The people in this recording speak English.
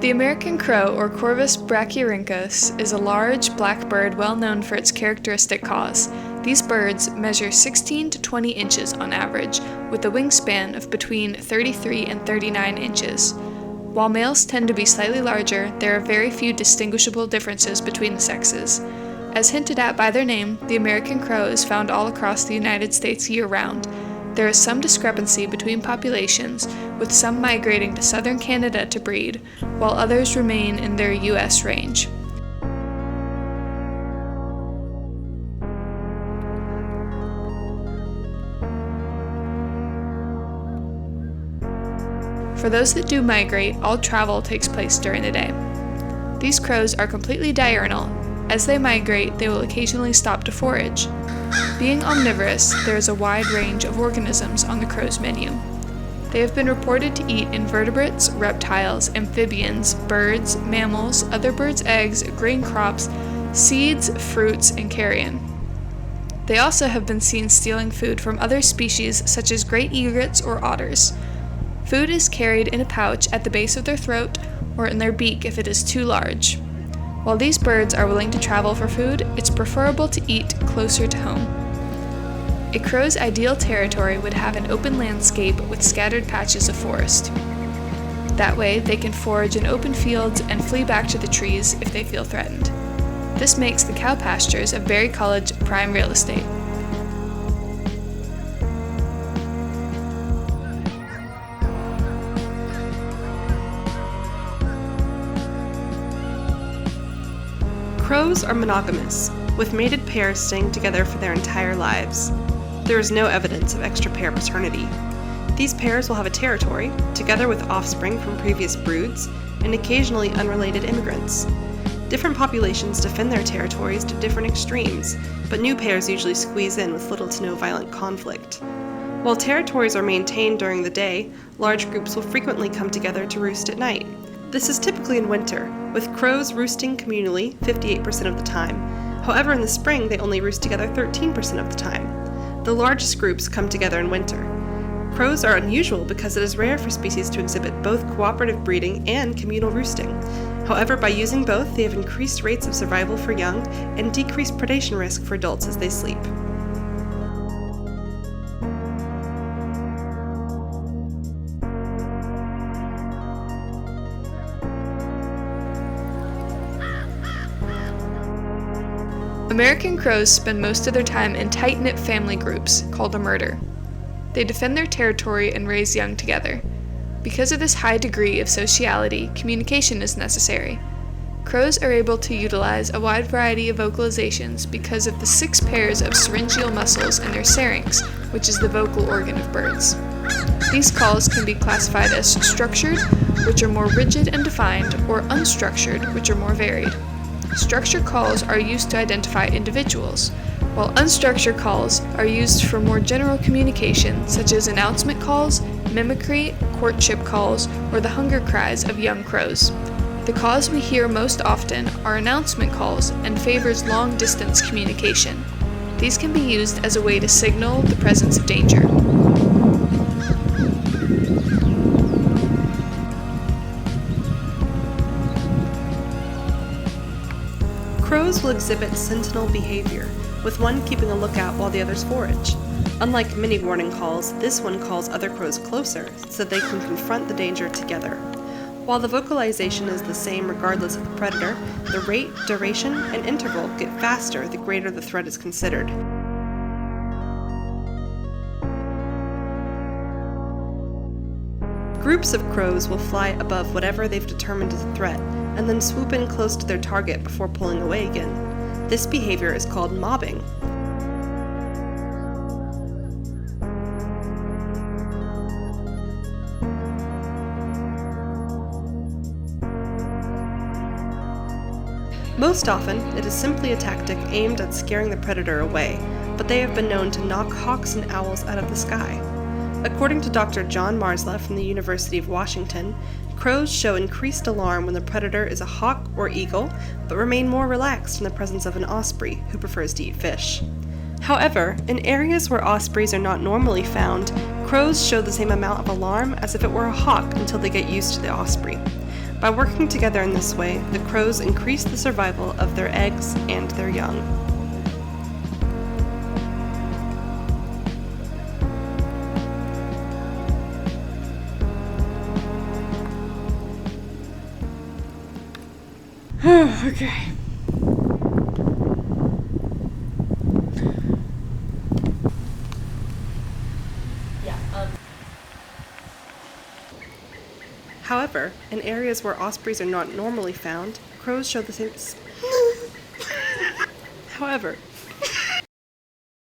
The American crow, or Corvus brachyrhynchus, is a large, black bird well known for its characteristic caws. These birds measure 16 to 20 inches on average, with a wingspan of between 33 and 39 inches. While males tend to be slightly larger, there are very few distinguishable differences between the sexes. As hinted at by their name, the American crow is found all across the United States year-round. There is some discrepancy between populations, with some migrating to southern Canada to breed, while others remain in their U.S. range. For those that do migrate, all travel takes place during the day. These crows are completely diurnal. As they migrate, they will occasionally stop to forage. Being omnivorous, there is a wide range of organisms on the crow's menu. They have been reported to eat invertebrates, reptiles, amphibians, birds, mammals, other birds' eggs, grain crops, seeds, fruits, and carrion. They also have been seen stealing food from other species such as great egrets or otters. Food is carried in a pouch at the base of their throat or in their beak if it is too large. While these birds are willing to travel for food, it's preferable to eat closer to home. A crow's ideal territory would have an open landscape with scattered patches of forest. That way, they can forage in open fields and flee back to the trees if they feel threatened. This makes the cow pastures of Berry College prime real estate. Crows are monogamous, with mated pairs staying together for their entire lives. There is no evidence of extra-pair paternity. These pairs will have a territory, together with offspring from previous broods, and occasionally unrelated immigrants. Different populations defend their territories to different extremes, but new pairs usually squeeze in with little to no violent conflict. While territories are maintained during the day, large groups will frequently come together to roost at night. This is typically in winter, with crows roosting communally 58% of the time. However, in the spring, they only roost together 13% of the time. The largest groups come together in winter. Crows are unusual because it is rare for species to exhibit both cooperative breeding and communal roosting. However, by using both, they have increased rates of survival for young and decreased predation risk for adults as they sleep. American crows spend most of their time in tight-knit family groups, called a murder. They defend their territory and raise young together. Because of this high degree of sociality, communication is necessary. Crows are able to utilize a wide variety of vocalizations because of the 6 pairs of syringeal muscles in their syrinx, which is the vocal organ of birds. These calls can be classified as structured, which are more rigid and defined, or unstructured, which are more varied. Structured calls are used to identify individuals, while unstructured calls are used for more general communication, such as announcement calls, mimicry, courtship calls, or the hunger cries of young crows. The calls we hear most often are announcement calls and favors long-distance communication. These can be used as a way to signal the presence of danger. Crows will exhibit sentinel behavior, with one keeping a lookout while the others forage. Unlike many warning calls, this one calls other crows closer so they can confront the danger together. While the vocalization is the same regardless of the predator, the rate, duration, and interval get faster the greater the threat is considered. Groups of crows will fly above whatever they've determined is a threat, and then swoop in close to their target before pulling away again. This behavior is called mobbing. Most often, it is simply a tactic aimed at scaring the predator away, but they have been known to knock hawks and owls out of the sky. According to Dr. John Marsla from the University of Washington, crows show increased alarm when the predator is a hawk or eagle, but remain more relaxed in the presence of an osprey who prefers to eat fish. However, in areas where ospreys are not normally found, crows show the same amount of alarm as if it were a hawk until they get used to the osprey. By working together in this way, the crows increase the survival of their eggs and their young. Okay. However, in areas where ospreys are not normally found, crows show the same. However,